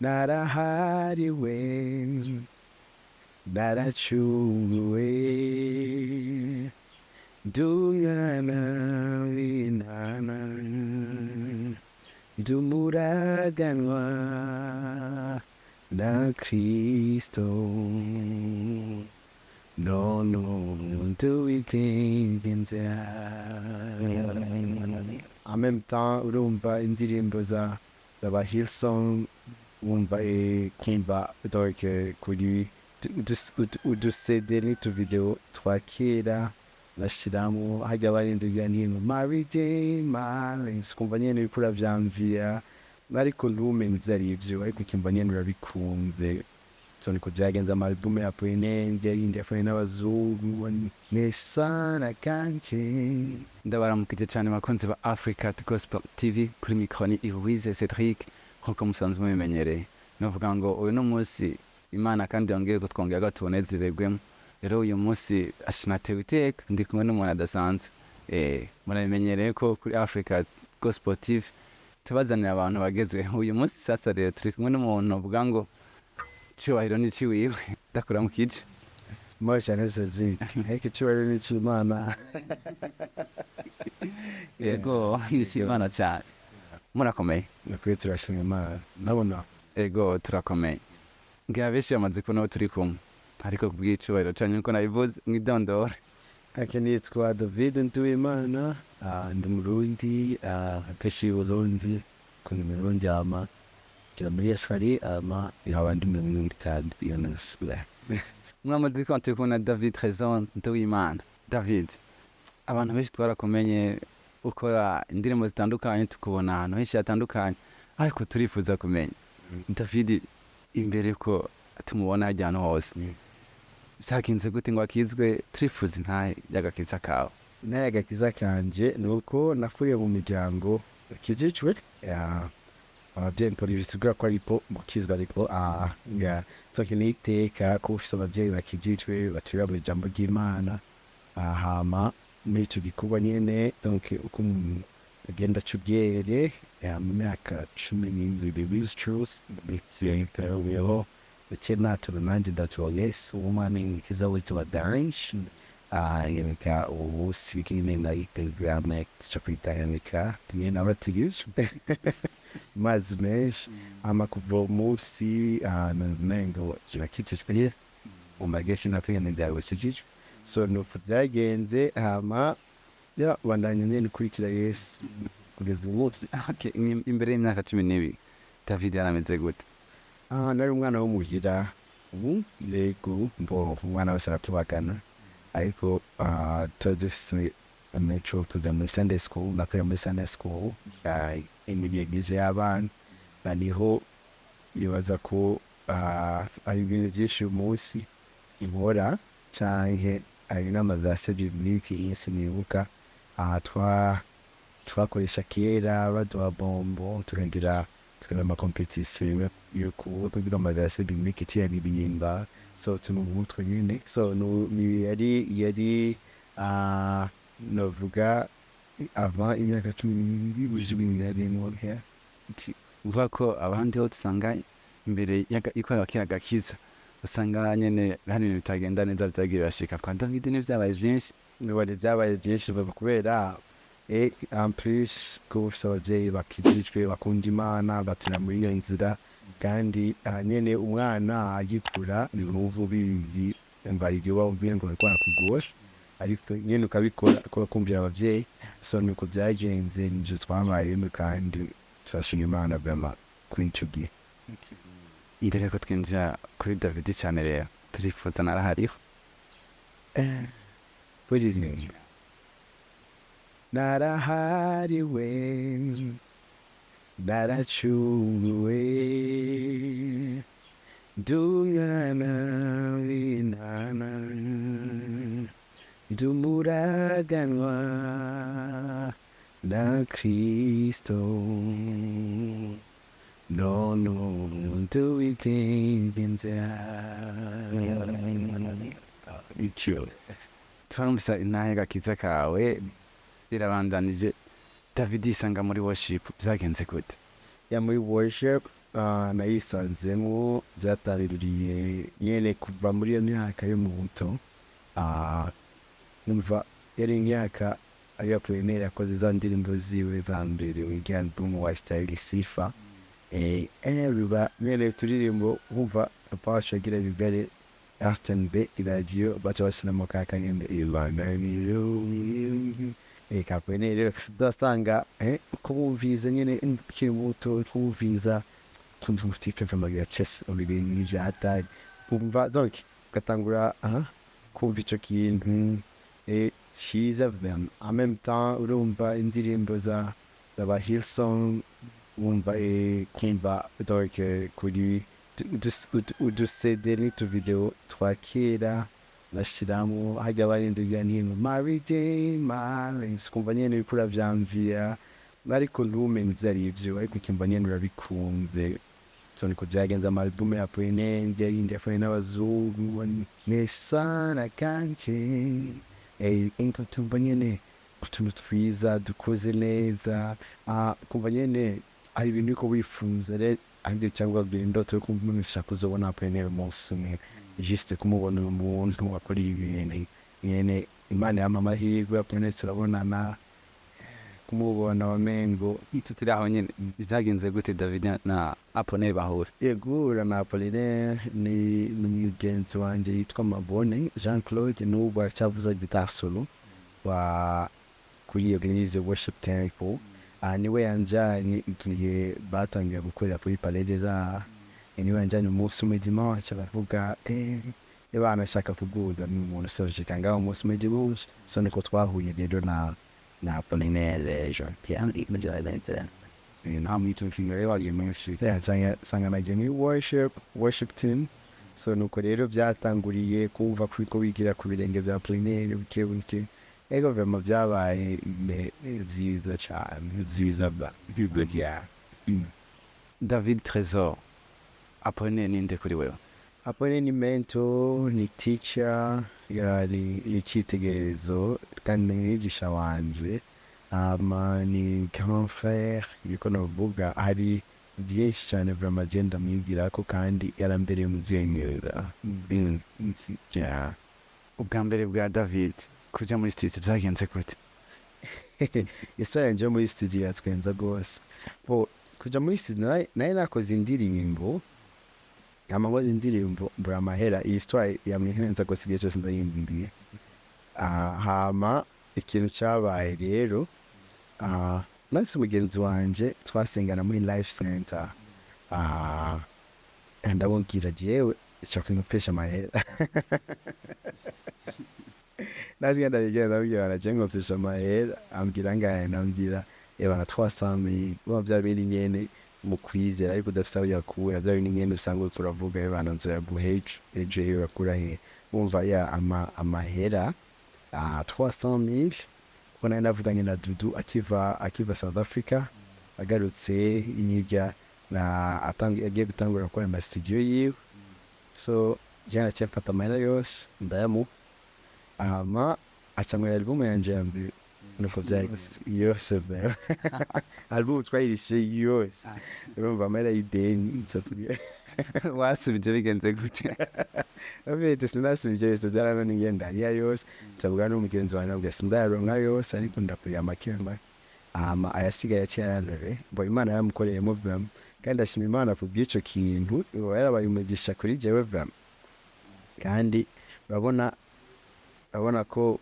narahariwe naracunguwe ndumwana w'intama ndumuraganwa na Kristo none nduwigenza. En même temps urumva indirimbo z'aba Hillsong wumva kumva donc kuri udusede n'utuvideo twa kera bashiramo hajya barindira n'ino Redeemer kumva nyene uriko uravyamvira ariko ntumenye ivyo ari ivyo ariko ukimva nyene urabikunze. So niko vyagenze amalubumu ya Prenenge yindi yafanye n'abazungu nesana kanje. Ndabaramukije cyane bakunzi ba Africa Gospel TV, kuri mikro ni Louise Cedric nkuko musanzwe mubimenyereye. Novuga ngo uyu no munsi Imana kandi yongeye kutwongera gatunezererwemo. Rero uyu munsi ashinatewe iteka ndi kumwe n'umuntu adasanzwe. Murabimenyereye ko kuri Africa Gospel TV tubazanira abantu bagezweho. Uyu munsi sasa rero turi kumwe n'umuntu uvuga ngo cyubahiro ni ciwiwe. Ndakura mu kije Moja nezazi heke cyubahiro ni cy'Imana. Yego isi Imana cyane. Murakomeye? Nakwiye turashimira Imana. Nabona Ego turakomeye. Ngira benshi bamaze kubona turi kumwe, ariko kubw'icubahiro canyu uko nabivuze mwidondora. ake nitwa David Nduwimana, ndi Murundi, akeshi Burundi kuni Murundi ama kira muri Australie ama yabandi mu Burundi kandi yanasubira. Mwamaze ko turi kumwe na David Trezor Nduwimana. David, abantu benshi twarakumenye ukora indirimbo zitandukanye, tukubona ahantu henshi hatandukanye, ariko turifuza kumenya David imbere ko tumubona ajyana hose byagenze gute ngo akizwe? Turifuza intahe y'agakiza kawe. Intahe y'agakiza kanje nuko nakuriye mu miryango kijijwe ababyeyi bisigura ko aripo mukizwa ariko tokene iteka ko ufise ababyeyi bakijijwe baturira mu ijambo ry'Imana. Hama muri ico gikorwa nyene donc uko agenda acubyere mu myaka 17 bibistruth bitseho ndetse natwe manje ndatoye umwami kiza witwa Darinch yemeka ubu speaking like programme chapitayamika nyene abatigije mazi menshi ama kuva munsi nanengo kirakitishwe umagesha na pene ndawe kijije. So nuko byagenze hama ya bandanye nyene kurikira Yesu kugeza umunsi. Okay, imbere y'imyaka 12 David yarameze gute? Nari umwana wo muhira lego mbo umwana wese aratubagana ariko tuzifise metro tuja muri Sunday school nakaya muri Sunday school imigize y'abana baniho bibaza ko ari ibintu byinshi umunsi inkora canke ari n'amazase biblike yese nibuka twakoresha kera baduha bombo tukagira ama competition yo kugira amazase biblike tiyari biyimba. So tumubutwe nyine so yari novuga avant imyaka 12 bujibini yari mu here uvuga ko abandi ho tusanga imbere y'ikora kera gakiza usanga nyene hari ibintu bitagenda neza byagiye bashika kwa David. Ni byabaye byinshi byabaye byinshi kubera en plus ko ufise abavyeyi bakijijwe bakunda Imana batera muri iyo nzira kandi nyene umwana agikura ni uruvu bibi mbarigwa ubwenge ngo kugosha ariko nyene ukabikora ko kumvira abavyeyi. So nuko byagenze nje twabayemo kandi turashima Imana bema kwincugiye. Imbere ko twinjira kuri David cyane rero turifuza narahariho kuririmba narahariwe naracunguwe ndumwana w'intama ndumuraganwa na Kristo none nduwigenza. Twaramvisa intahe y'agakiza kawe birabandanije. David isanga muri worship byagenze gute? Ya muri worship nayisanzemwo vyatanguriye nyene kuva muri iyo myaka yo mu buto. Numva yari imyaka ariyo Apollinaire yakoze za ndirimbo ziwe za mbere urya album wa style sifa. Biba nyene uturirimbo wumva Apache agira bigare RTNB iradiyo baca bashyiramo ka kanyene ka Apollinaire rero uzasanga uko bumviza nyene ukiri muto twumviza tuntu mutike vamagira chess ibintu vya hatari umva donc ugatangura kumva ico kintu ciza en même temps urumva indirimbo z'aba Hillsong wumva kumva donc kuri udusede n'utuvideo twa kera bashiramo hajya barindugira n'ino Mary kumva nyene uriko uravyamvira ariko ntumenye ivyo arivyo ariko ukumva nyene urabikunze. So niko vyagenze amalubumu ya Apollinaire yindi yafaye n'abazungu nesana kanje inko tumva nyene utuntu twiza dukoze neza kumva nyene hari ibintu uriko wifuza rero ahandi cyangwa indoto yo kumva umuntu ushaka kuzobona Apollinaire umunsi umwe juste kumubona umuntu wakora ibintu nyene Imana yampa amahirwe Apollinaire turabonana kumubona wamengo tutiri aho nyene vyagenze gute David na Apollinaire bahura? Yegura na Apollinaire ni mugenzi wanje yitwa Mabone Jean Claude n'ubu aracavuza guitar solo wa kuri organize worship temple. Niwe yanjanye igihe batangiye gukorera kuri Palais des Arts. Niwe yanjanye umunsi umwe dimanche bavuga bana ashaka kuguza n'umuntu soje kanga umunsi umwe dimanche. So niko twahuye rero na Apollinaire Jean Pierre Mujahidente sanga nagiye muri worship team. So nuko rero byatanguriye kumva ko wigira ku birenge bya Apollinaire buke ego vyama vyabaye vyiza cane vyiza bya David Tresor Apollinaire ninde kuri wewe? Apollinaire ni mentor, ni teacher, ni icitegererezo kandi ni mwigisha wanje, ni grand frère. Yuko novuga hari vyinshi cane vraiment je ndamwigirako kandi yarambereye umuvyeyi. Ubwambere bwa David kuja muri studio vyagenze gute? Isura yanje muri studio yatwenza gose. Kuja muri studio naye nakoze indirimbo amagoze indirimbo mbura mahera. Iyi story yamwihenza gose igihe cyose ndayimbiye. Hama ikintu cabaye rero nafise umugenzi wanje twasengana muri life center. Ndababwira jewe nshaka nkopesha mahera. Nazigenda ndabwira naje nkopesha mahera ambwira ngahe nambwira bana 300,000 bo vyabiri nyene mu kwizera ariko udafise aho yakura vyari n'ingene usanga uriko uravuga bana nzoya guheje ejo yo yakura he bumva ya amahera 300,000 kona navuganye na Dudu akiva South Africa agarutse inyirya na agiye gutangura kwa ama studio yiwe. So jana chefata amahera yose ndayamu acamwe album yanje ya mbere nuko vyari yose bero album twayirishe yose urumva amahera y'ideni wasubije bigenze gute? Abete sinasubije yose byarana n'ingenda ariya yose nsabwa n'umugenzi wanjye nabwo sindayaronka yose ariko ndapuriye amakemba ayasigaye acyarare bo Imana yamukoreye mu vraiment kandi ashima Imana ku bw'ico kintu yarabaye umugisha kuri jewe vraiment. Kandi urabona ko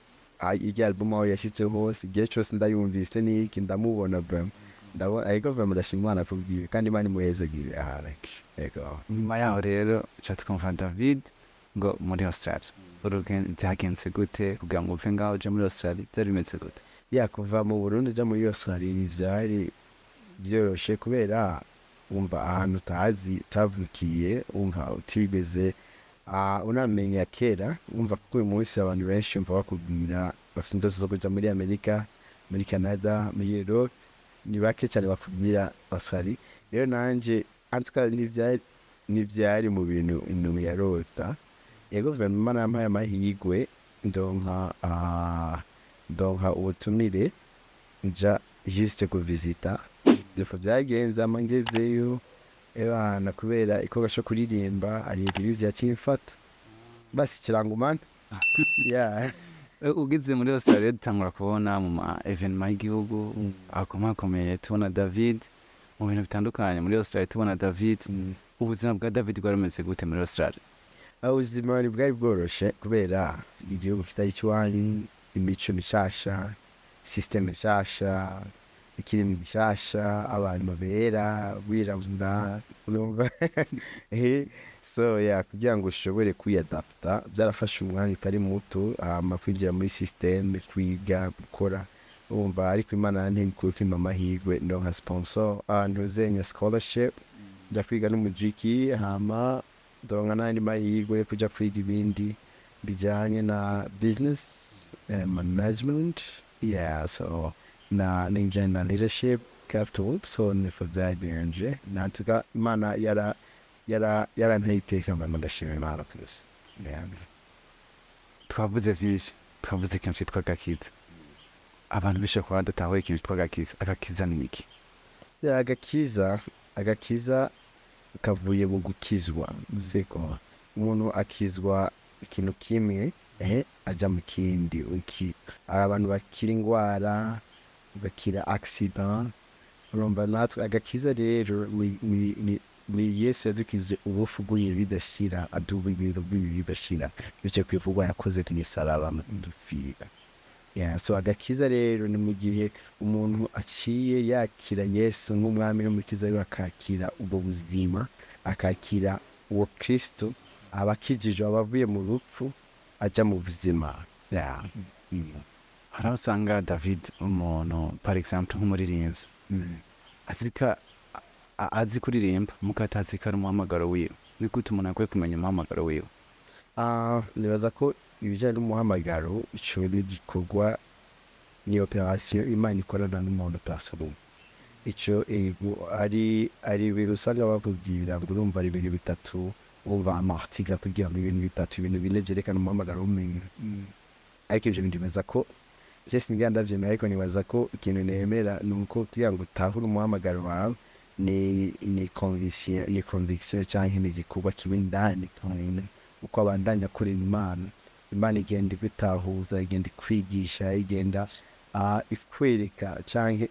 irya album aho yashitse hose igihe cyose ndayumvise n'iki ndamubona vraiment ndabona ariko vraiment ndashima Imana ku bw'ibi kandi Imana imuhezagire ego. Nyuma yaho rero cha twumva David ngo muri Australie urugendo byagenze gute kugira ngo uve ngaho uje muri Australie byari bimeze gute? Kuva mu Burundi uja muri Australie vyari byoroshe kubera wumva ahantu utazi utavukiye wumva utigeze unamenya kera wumva ko uyu munsi abantu benshi wumva bakubwira bafite indoto zo kuja muri Amerika, muri Canada, muri Europe, ni bake cyane bakubwira Australie. Rero nanje antuka n'ivyari mu bintu umuntu yarota. Yego vraiment nampaye amahirwe ndonka ubutumire nja juste kuvisita. Defo vyagenze amangezeyo ebana kubera ikorwa co kuririmba ari igirizi yakimfata basi kirangumana yeah. Ugeze muri Australia dutangura kubona mu ma evenement y'igihugu akomakomeye tubona David mu bintu bitandukanye muri Australia tubona David. Ubuzima bwa David bwarameze gute muri Australia? Ubuzima bwari bworoshe kubera igihugu kitari ikiwanyu, imico mishasha, system mishasha, ikirimi gishasha, abantu babera birabura urumva so kugira ngo ushobore kwiyadapta byarafashe umwanya utari muto kwinjira muri system, kwiga gukora urumva, ariko Imana yantekuye amahirwe ndonka sponsor ntuzenye scholarship njya kwiga n'umuziki hama ndonka n'andi mahirwe yo kuja kwiga ibindi bijyanye na business management so na ingene na leadership capital, so nifuza byanje natuka Imana yaranteye iteka mama ndashima Imana kwese. Twavuze vyinshi, twavuze ikintu citwa agakiza. Abantu bishe kwa datawe ikintu citwa agakiza. Agakiza ni iki? Agakiza kavuye mu gukizwa, siko umuntu akizwa ikintu kimwe aja mu kindi. Abantu bakira ingwara, bakira accident, urumva natwe agakiza rero ni Yesu yadukize ubufu bw'ibintu bidashira, aduha ibintu bidashira bityo kwivugwa yakoze tunisaraba dupfira. So agakiza rero ni mu gihe umuntu aciye yakira Yesu nk'umwami n'umukiza we, akakira ubwo buzima, akakira uwo Kristo, abakijije abavuye mu rupfu aja mu buzima. Hari aho usanga David umuntu par exemple nk'umuririmvyi azi kuririmba muko atazi ko ari umuhamagaro wiwe. Ni gute umuntu akwiye kumenya umuhamagaro wiwe? Nibaza ko ibijyanye n'umuhamagaro ico gikorwa ni operation Imana ikorana n'umuntu personnel. Ico ari ibintu usanga bakubwira ngo urumva ari ibintu bitatu, umva amarticle kugira ngo ibintu bitatu, ibintu bine vyerekana umuhamagaro w'umuntu. Ariko ivyo bintu bibaza ko sinigera ndavyemera, ariko nibaza ko ikintu nemera ni uko kugira ngo utahure umuhamagaro wawe ni conviction canke ni igikorwa kiba indani uko abandanya akorera Imana igenda ibitahuza, igenda ikwigisha, igenda ikwereka canke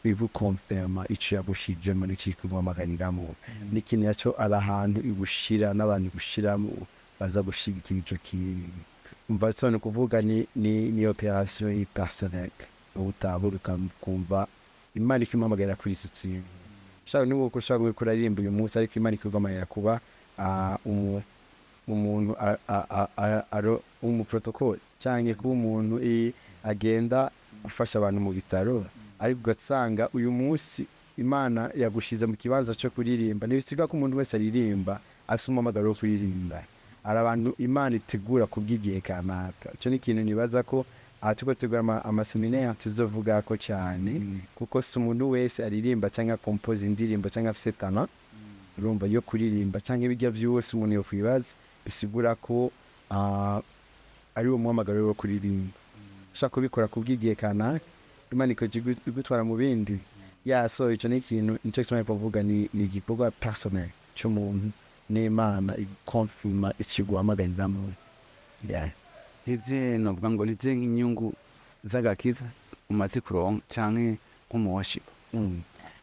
ivukonfirma ico yagushijemo n'iciko umuhamagariramu. N'ikintu yaco ari ahantu igushira n'abantu igushiramo baza gushigikira ico kintu. Umva so ni kuvuga ni operation personnelle, utabura ukumva Imana ikimuhamagarira kuri ico kintu. Shaka ni uko ushaka kuririmba uyu munsi, ariko Imana ikugamarira kuba umuntu aro umuprotocole canke kuba umuntu agenda afasha abantu mu bitaro, ariko ugasanga uyu munsi Imana yagushize mu kibanza cyo kuririmba. Ntibisiga ko umuntu wese aririmba afise umuhamagaro wo kuririmba, ari abantu Imana itegura kubw'igihe kanaka. Ico ni ikintu nibaza ko tuko tegura amaseminaire tuzovuga ko cyane, kuko si umuntu wese aririmba cyangwa compose indirimbo cyangwa afise talent urumva yo kuririmba cyangwa ibijya byose umuntu yo kwibaza, bisigura ko ari uwo muhamagaro wo kuririmba. Ushaka kubikora kubw'igihe kanaka Imana igutwara mu bindi. So ico ni ikintu nico kimwe bavuga ni igikorwa personnel cy'umuntu n'Imana ikonfirma ikiguhamagariramu. Izi novuga ngo nize nk'inyungu z'agakiza umaze kuronka canke nk'umuworship?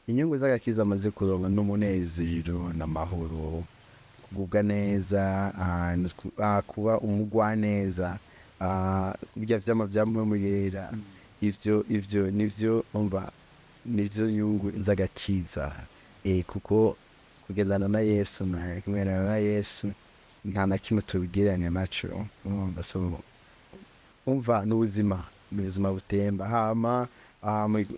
Inyungu z'agakiza amaze kuronka n'umunezero n'amahoro, kugubwa neza, kuba umugwa neza, burya vyama vyamumurera. Ivyo nivyo umva nivyo nyungu z'agakiza, kuko kugendana na Yesu na Yesu nta na kimwe tubigereranya naco. So umva n'ubuzima butemba. Hama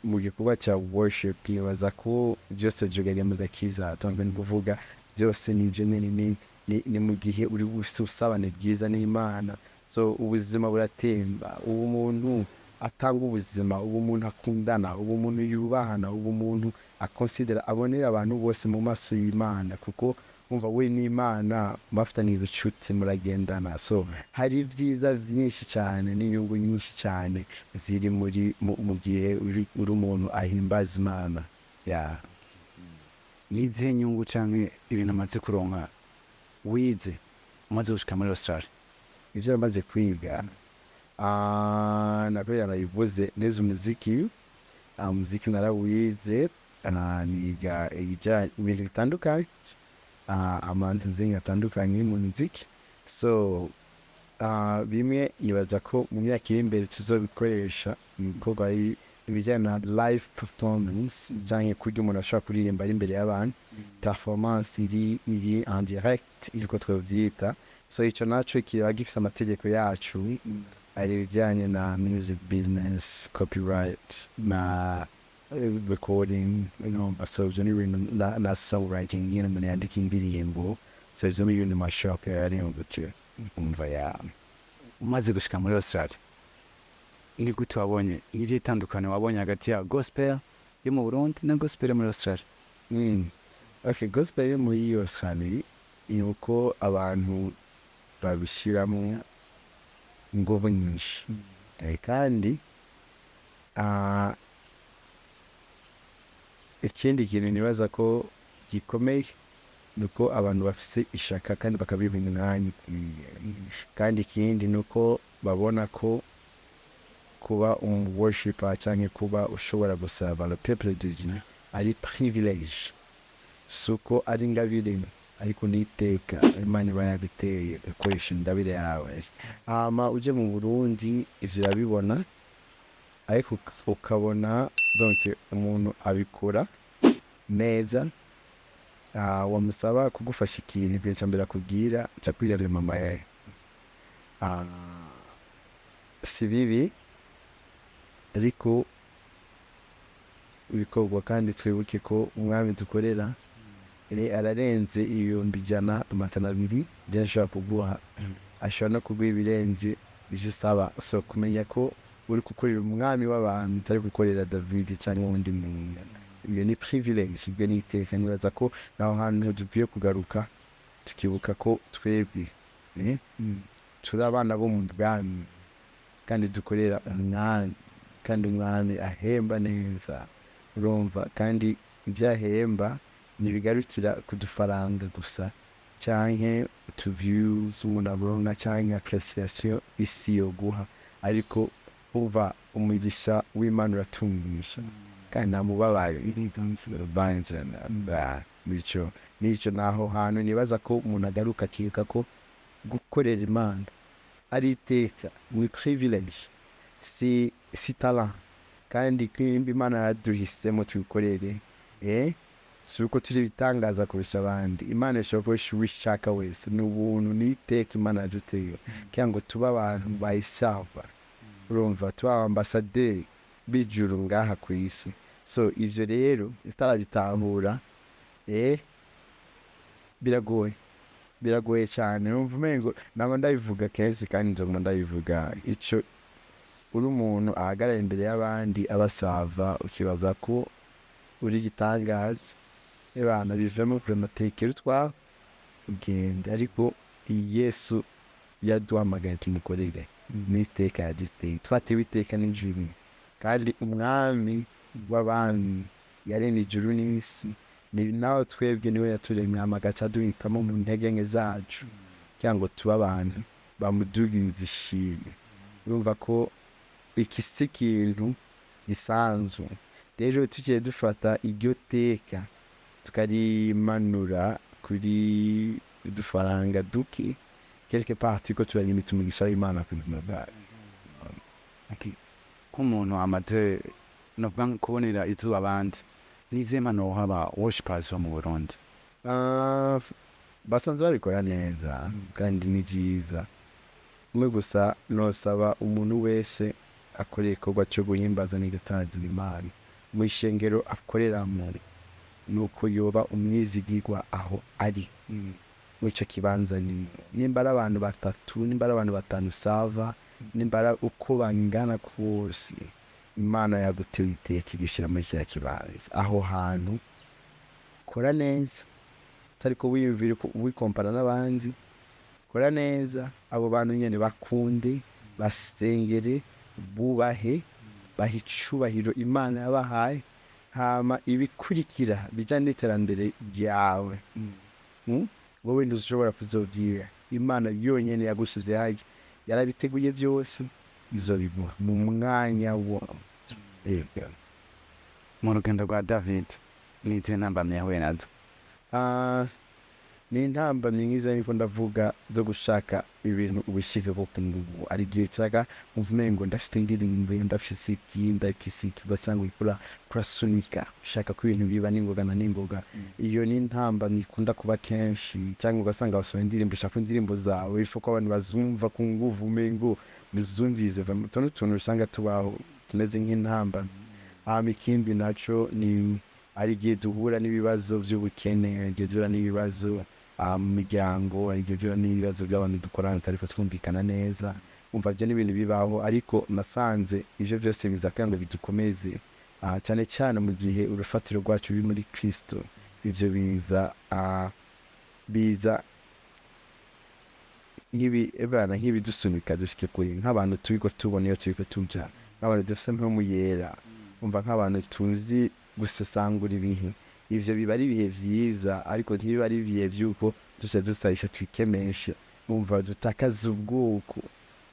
mu gikorwa ca worship nibaza ko byose vyogera mu gakiza. Tonke ni kuvuga byose nivyo ni mu gihe uri usabane bwiza n'Imana. So ubuzima buratemba, ubu muntu atanga ubuzima, ubu muntu akundana, ubu muntu yubahana, ubu muntu akonsidera abonera abantu bose mu maso y'Imana, kuko umva we n'Imana mufitanye ubucuti muragendana. So hari ibyiza byinshi cyane n'inyungu nyinshi cyane ziri mu gihe uri umuntu ahimbaza Imana. nizihe nyungu canke ibintu amaze kuronka wize umaze gushika muri Australia? ivyo namaze kwiga nabyo yarabivuze neza umuziki narawize niga ibintu bitandukanye amanzi atandukanye mu muziki so bimwe nibaza ko mu myaka iri imbere tuzobikoresha mu bikorwa ibijyanye na live performance canke kurya umuntu ashobora kuririmba ari imbere y'abantu performance iri en direct iriko twovyita so ico naco kiba gifise amategeko yacu ari ibijyanye na music business copyright na recording so ivyo ni ibintu na songwriting nyene umuntu yandika indirimbo so ivyo ni ibintu mashoka yari gutyo umva ya umaze gushika muri Australia ni gute wabonye iri itandukano wabonye hagati ya gospel yo mu Burundi na gospel yo muri Australia? okay gospel yo muri Australia ni uko abantu babishiramo inguvu nyinshi kandi ikindi kintu nibaza ko gikomeye nuko abantu bafise ishaka kandi bakabiha umwanya kandi ikindi nuko babona ko kuba worshiper canke kuba ushobora gusaba le peuple de Dieu ari privilege suko ari ingabire ariko niteka Imana iba yaguteye ukoresha indabire yawe uje mu Burundi ivyo urabibona ariko ukabona donc umuntu abikora neza wamusaba kugufasha ikintu kenshi mbere akubwira ca kwirarema mahera si bibi ariko ibikorwa kandi twibuke ko umwami dukorera ararenze ibihumbi 100 byo ashobora kuguha ashobora no kuguha ibirenze ivyo usaba so kumenya ko uri gukorera umwami w'abantu utari gukorera David cyangwa undi muntu iyo ni privilege ibyo ni iteka nibaza ko naho hantu dukwiye kugaruka tukibuka ko twebwe turi abana bo mu bwami kandi dukorera umwami kandi umwami ahemba neza urumva kandi ivyahemba ntibigarukira ku dufaranga gusa canke views umuntu aronka canke appreciation isi yoguha ariko uva umugisha w'Imana uratungisha kandi namubabaye nico naho hantu nibaza ko umuntu agaruka akibuka ko gukorera Imana ari iteka ni privilege si talent kandi kwimba Imana yaduhisemo tubikorere si uko turi bitangaza kurusha abandi Imana ishobora kubishaka wese ni ubuntu n'iteka Imana yaduteye kugira ngo tube abantu bayisava urumva tuba ambasaderi b'ijuru ngaha ku isi so ivyo rero utarabitahura biragoye cyane urumva umengo ntabwo ndabivuga kenshi kandi nzoguma ndabivuga ico uri umuntu ahagarara imbere y'abandi abasava ukibaza ko uri igitangaza ebana bivemo vrematekero twawe ugende ariko Yesu yaduhamagaye tumukorere n'iteka yaduteye twatewe iteka n'ijuru kandi umwami w'abami yaremye ijuru n'isi ni nawe twebwe niwe yaturemye agaca aduhitamo mu ntege nke zacu kugira ngo tube abantu bamudugiriza ishimwe urumva ko iki si ikintu gisanzwe rero tugiye dufata iryo teka tukarimanura kuri udufaranga duke quelque part ko turanyimita umugisha w'Imana ku buzima bwacu nk'umuntu amaze no kubonera izuba abandi nizema no haba worshipers bo mu Burundi basanzwe babikora neza kandi ni byiza umwe gusa nosaba umuntu wese akoreye igikorwa cyo guhimbaza n'igitaza Imana mu ishengero akoreramo nuko yoba umwizigirwa aho ari mwico kibanza nimba ari abantu 3 nimba ari abantu 5 sava nimba ari uko bangana kose Imana yaguteye iteka igishira muri cya kibanza aho hantu kora neza tariko wiyumvira ko wikompara n'abandi kora neza abo bantu nyene bakunde basengere bubahe bahicubahiro Imana yabahaye hama ibikurikira bijanye n'iterambere ryawe wowe ntushobora kuzovyiga. Imana yonyene yagushize hajya yarabiteguye byose izobiguha mu mwanya wawe. mu rugendo rwa David n'izihe ntambamyi yahuye nazo? Ni intambamyi nk'izo niko ndavuga zo gushaka ibintu ubishike kuko ngubu ari byo cyaga uvumengo ndafite indirimbo ndafise iki basanga kurasunika ushaka ko ibintu biba n'ingoga na n'ingoga. Iyo ni intambamyi ikunda kuba kenshi, cyangwa ugasanga basohoye indirimbo ushaka indirimbo zawe ifu ko abantu bazumva ku nguvu umengo muzumvize tuntu usanga tubaho tumeze nk'intambamyi. Ikindi naco ni ari igihe duhura n'ibibazo by'ubukene, igihe duhura n'ibibazo mu miryango, igihe duhura n'ibibazo by'abantu dukorana tutari twumvikana neza. Umva byo n'ibintu bibaho, ariko nasanze ivyo byose biza kugira ngo bidukomeze, cyane cyane mu gihe urufatiro rwacu biri muri Kristo. Ivyo biza nk'ibidusunika dushike kure, nk'abantu turiko tubona iyo turiko tuja, nk'abantu dufise mpemu yera, umva nk'abantu tuzi gusesangura ibintu. Ivyo biba ari ibihe vyiza, ariko ntibiba ari ibihe vy'uko dusarisha twikemesha, umva dutakaza ubwoko,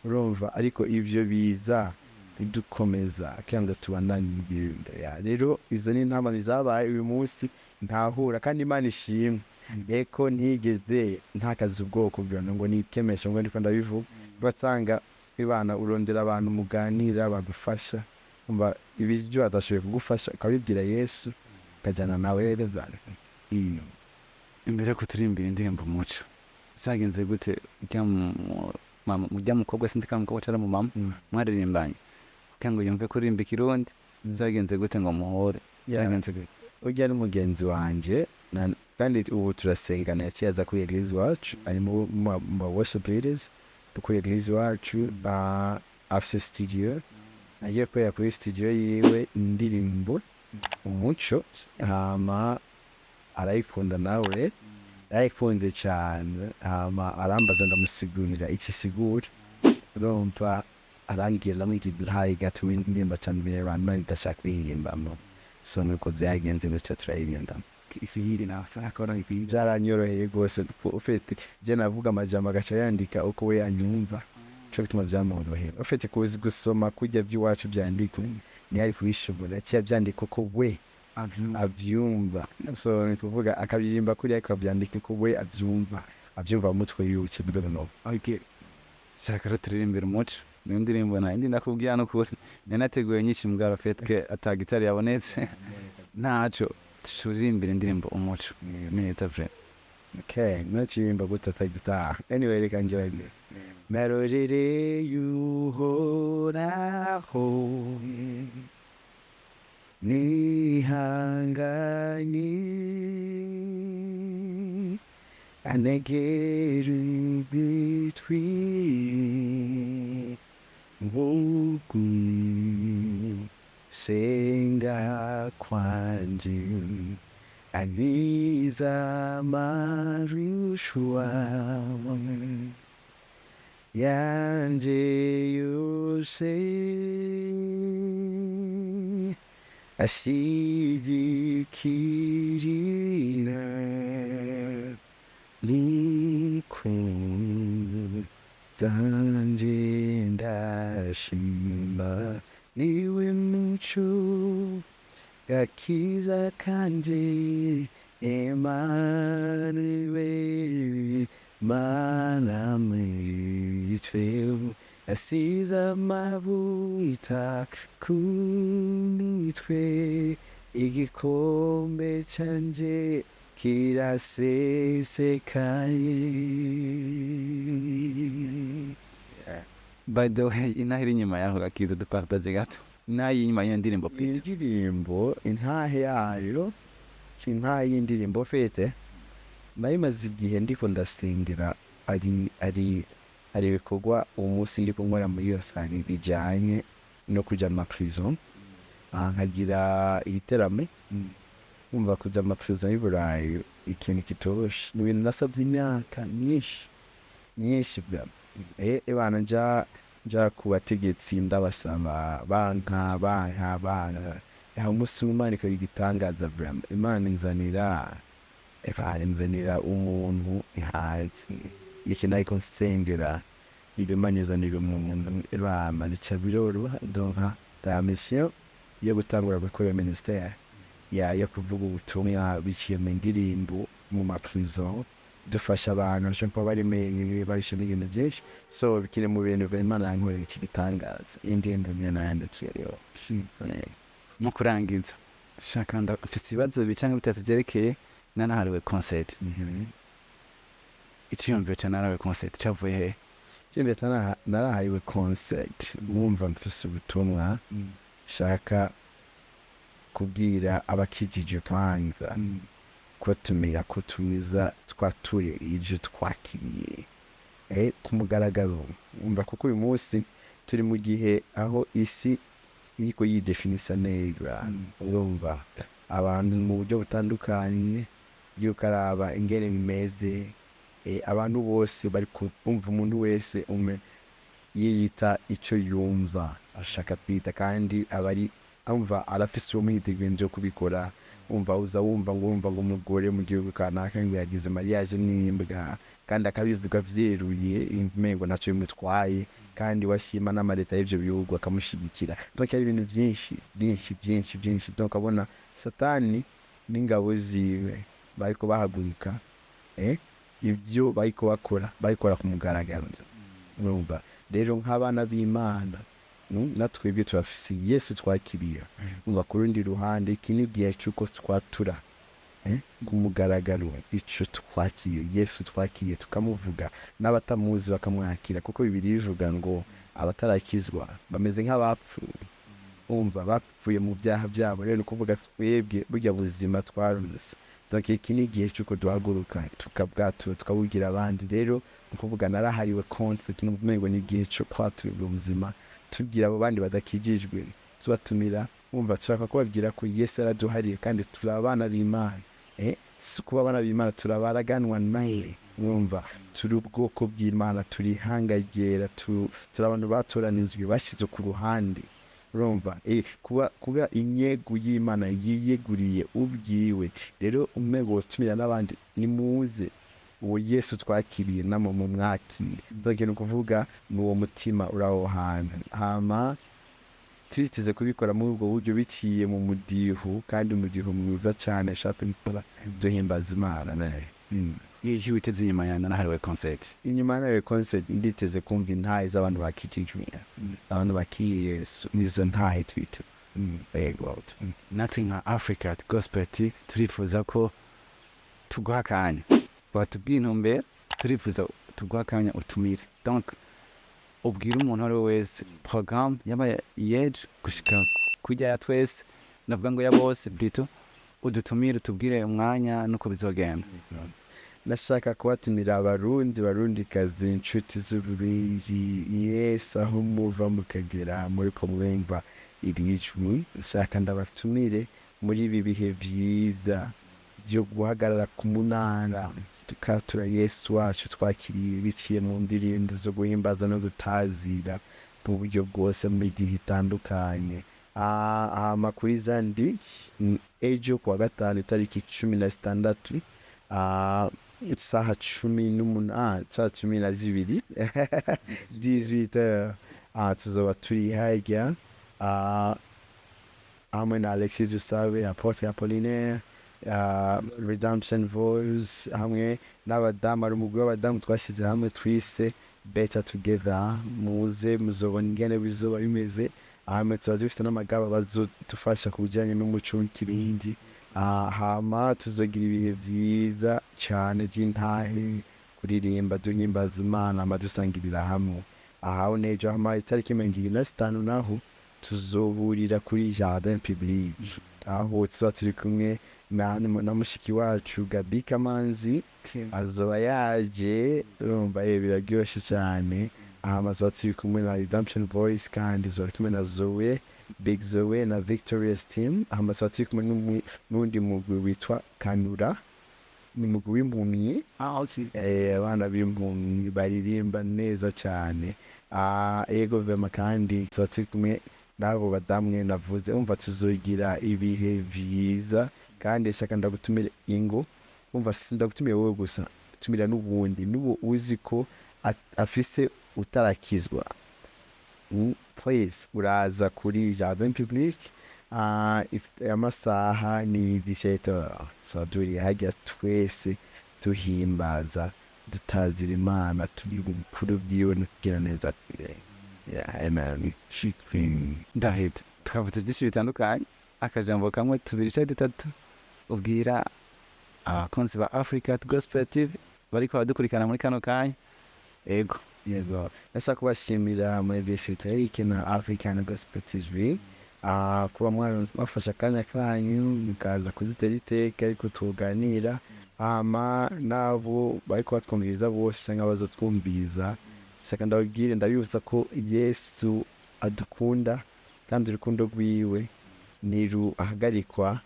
urumva. Ariko ivyo biza bidukomeza kugira ngo tubandanye urugendo. Rero izo ni intambamyi zabaye uyu munsi ntahura, kandi Imana ishimwe eko ntigeze ntakaza ubwoko bw'abantu ngo nikemesha ngo ndiko ndabivuga. Ugasanga bibana urondera abantu muganira bagufasha, umva ibyo adashoboye kugufasha ukabibwira Yesu ukajyana nawe. Imbere yo kuturimbira indirimbo umuco byagenze gute? Ujya mukobwa sinzi ko mukobwa cyangwa mu mama mwaririmbanye kugira ngo yumve kuririmba ikirundi, byagenze gute ngo muhore? Byagenze gute? Ujya n'umugenzi wanje kandi ubu turasengana, yaciye aza kuri eglise wacu, ari mu worship leaders kuri eglise wacu. Afise studio, agiye kwera kuri studio yiwe indirimbo umuco, hama arayikunda nawe, arayikunze cyane, hama arambaza ndamusigurira icyo isigura, urumva arangira ntaye gato indirimbo cyane mbere abantu ndashaka kuyirimbamo. So nuko byagenze bityo turayirimbamo. Ifihiri nafakora byaranyoroheye rwose, ufite je navuga amajambo agaca yandika uko we yanyumva, cyo bituma byamworohera. Ufite kuzi gusoma kujya by'iwacu byandika ntiyari kubishobora, cya byandika uko we abyumva. So ni kuvuga akabyirimba kuri akabyandika uko we abyumva mu mutwe yuke bidono. Shaka rero turirimbira umuco. Niyo ndirimbo indi nakubwira no kuri nanateguye nyinshi mugara fetke atagitari yabonetse ntaco turirimbira indirimbo umuco neza vre. Nacirimba gute atagitari? Anyway, reka njye merorere yuhoraho nihanganye anegera ibitwi ngugu senga kwanje aniza marushwa yanje yose ashigikirira likunze zanje ndashima niwe muco gakiza kanje Emmanuel mana mwitwe asiza amavuta kunitwe igikombe canje kirasesekaye. By the way, Intahe inyuma yaho gakiza dupartage gato. Nayi inyuma y'iyo ndirimbo Peter. Indirimbo Intahe yayo, Intahe y'indirimbo fete maze igihe ndiko ndasengera ari ibikorwa uwo munsi ndiko nkora muri iyo sani bijyanye no kujya mu prison, nkagira ibiterame, umva kujya mu prison y'i Burayi ikintu kitoroshye, ni ibintu nasabye imyaka myinshi bana njya ku bategetsi ndabasaba banka aho umunsi w'Imana ikora igitangaza vraiment Imana inzanira umuntu hanze iki nariko nsengera Imana izanira umuntu rica biroroha donka la mission yo gutangura gukora ministère yo kuvuga ubutumwa biciye mu ndirimbo mu maprison dufasha abantu bashobora kuba barishemo ibintu byinshi so bikiri mu bintu Imana yankorera iki gitangaza indirimbo yanditse rero mu kurangiza shaka ndafite ibibazo bicanga bitatu byerekeye narahariwe concert icyumviro cya narahariwe concert cyavuye he icyumviro narahariwe concert mwumva mfise ubutumwa shaka kubwira abakijije kwanza ko tumira ko tumiza twatuye ibyo twakiriye ku mugaragaro umva kuko uyu munsi turi mu gihe aho isi iriko yidefinisa neza urumva abantu mu buryo butandukanye yuko araba ingene bimeze abantu bose bari kumva umuntu wese yiyita icyo yumva ashaka kwita kandi abari umva arafise uwo mwiteguye byo kubikora uza wumva ngo umugore mu gihugu kanaka ngo yagize mariage n'imbwa kandi akabizwa vyeruye imengo naco bimutwaye kandi washima n'amareta y'ivyo bihugu akamushigikira donc ari ibintu byinshi donc abona satani n'ingabo ziwe bariko bahaguruka ivyo bariko ku mugaragaro urumva rero nk'abana b'Imana natwebwe turafise Yesu twakiriye umva ku rundi ruhande iki ni igihe cy'uko twatura ku mugaragaro ico twakiriye Yesu twakiriye tukamuvuga n'abatamuzi bakamwakira kuko Bibiliya ivuga ngo abatarakizwa bameze nk'abapfuye umva bapfuye mu byaha byabo rero kuvuga twebwe burya buzima twarose donc iki ni igihe cy'uko duhaguruka tukabwatura tukabugira abandi rero kuvuga narahariwe concert n'umengo ni igihe cyo kwatura ubuzima tubwira abo bandi badakijijwe tubatumira umva turaka kubabwira ko Yesu yaraduhariye kandi turabana b'Imana si kuba abana b'Imana turabaraganwa naye umva turi ubwoko bw'Imana turi hangagera turi abantu batoranizwe bashize ku ruhande urumva kuba inyegu y'Imana yiyeguriye ubwiwe rero umego tumira n'abandi nimuze uwo Yesu twakiriye namo mu mwakire donc kuvuga n'uwo mutima uraho hantu hama turitize kubikora muri ubwo buryo biciye mu mudiho kandi umudiho mwiza cyane ashaka gukora duhimbaza Imana naye iyo witeze inyuma ya narahariwe concert ya concert nditeze kumva intahe z'abantu bakijijwe abantu bakiriye Yesu nizo ntahe twite natwe nka Africa Gospel turifuza ko tuguha akanya watubwiye intumbero turifuza tuguha akanya utumire donc ubwira umuntu ari wese programme yaba yeje gushika kujya ya twese navuga ngo ya bose plutôt udutumire tubwire umwanya nuko bizogenda nashaka kubatumira barundikazi inshuti z'Uburundi Yesu aho muva mukagera muri kumwumva irijwi nashaka ndabatumire muri ibi bihe byiza byo guhagarara ku munara tukatura Yesu wacu twakiriye biciye mu ndirimbo zo guhimbaza no gutazira mu buryo bwose mu gihe itandukanye amakuru zandi ejo kuwa gatanu itariki 16 isaha 18 saa 12 18 tuzoba turi hajya hamwe na Alexis Dusabe Apotre Apollinaire Redemption Voice hamwe n'abadamu ari umugwi w'abadamu twashyize hamwe twise Better Together muze muzobona ingene bizoba bimeze hamwe tuba dufite n'amagaba bazodufasha ku bijyanye n'umuco n'ikibindi hama tuzogira ibihe byiza cyane by'intahe kuririmba duhimbaza Imana amadusangirira hamwe ahaho nejo hama itariki 25 naho tuzoburira kuri jardin public aho tuba turi kumwe na mushiki wacu Gabi Kamanzi azoba yaje urumva biraryoshe cyane tuba turi kumwe na Redemption Voice kandi tuba kumwe na Zoe Big Zoe na Victorious Team tuba turi kumwe n'undi mugwi witwa Kanura ni mugwi w'impumyi abana b'impumyi baririmba neza cyane ego vema kandi tuba turi kumwe n'abo badamwe navuze umva tuzogira ibihe vyiza kandi shaka ndagutumire ingo umva sindagutumiye wowe gusa tumira n'ubundi n'ubu uzi ko afise utarakizwa please uraza kuri jardin public amasaha ni 17h so turi hajya twese tuhimbaza dutazira Imana turi bukuru bwiwe no kugira neza amen David twavuze byinshi bitandukanye akajambo kamwe tubiri cyangwa dutatu ubwira abakunzi ba Africa Gospel TV bariko badukurikirana muri kano kanya yego ndashaka kubashimira muri Visitorike na African Gospel TV kuba mwafashe akanya kanyu mukaza kuzitera iteka ariko tuganira nabo bariko batwumviriza bose cyangwa bazotwumviriza shaka ndababwire ndabibutsa ko Yesu adukunda kandi urukundo rwiwe ntiruhagarikwa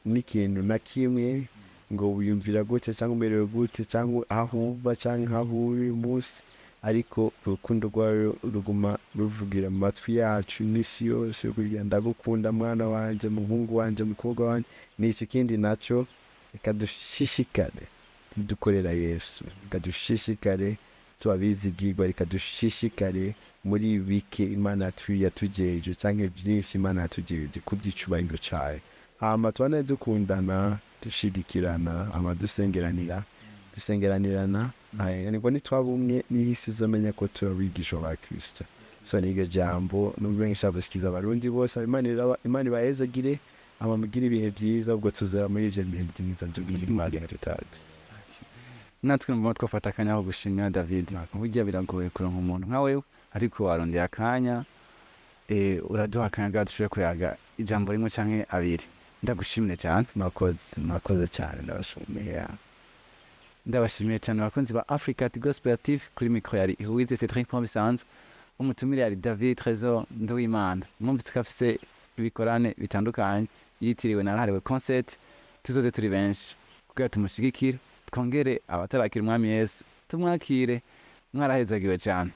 n'ikintu na kimwe ngo wiyumvira gute cyangwa umerewe gute cyangwa aho uva cyangwa aho uri munsi ariko urukundo rwayo ruguma ruvugira mu matwi yacu n'isi yose kugira ndagukunda mwana wanje muhungu wanje mukobwa wanje n'icyo kindi naco reka dushishikare dukorera Yesu reka dushishikare tubabizigirwa reka dushishikare muri bike Imana yatugejeje cyangwa byinshi Imana yatugejeje kubyicubahiro cyayo tubane dukundana dushigikirana dusengeranirana niko nitwabumwe n'isi izomenya ko turabigisha ba Kristo so niryo jambo nubwo nshaka gusikiza abarundi bose Imana ibahezagire mugire ibihe byiza ubwo tuzaba muri ivyo bihe byiza byo Imana tutazi natwe mu twafata akanya ho gushimira David burya biragoye kuronka umuntu nka wewe ariko warondeye akanya uraduha akanya gadushobore kuyaga ijambo rimwe canke abiri ndagushimire cyane mwakoze cyane ndabashimiye cyane abakunzi ba Africa Gospel TV kuri micro yari ihuize Cedric bisanzwe umutumire yari David Trésor Nduwimana mwumvise ko afise ibikorane bitandukanye yitiriwe narahariwe concert tuzoze turi benshi kugira tumushigikire twongere abatarakira umwami Yesu tumwakire mwarahezagiwe cyane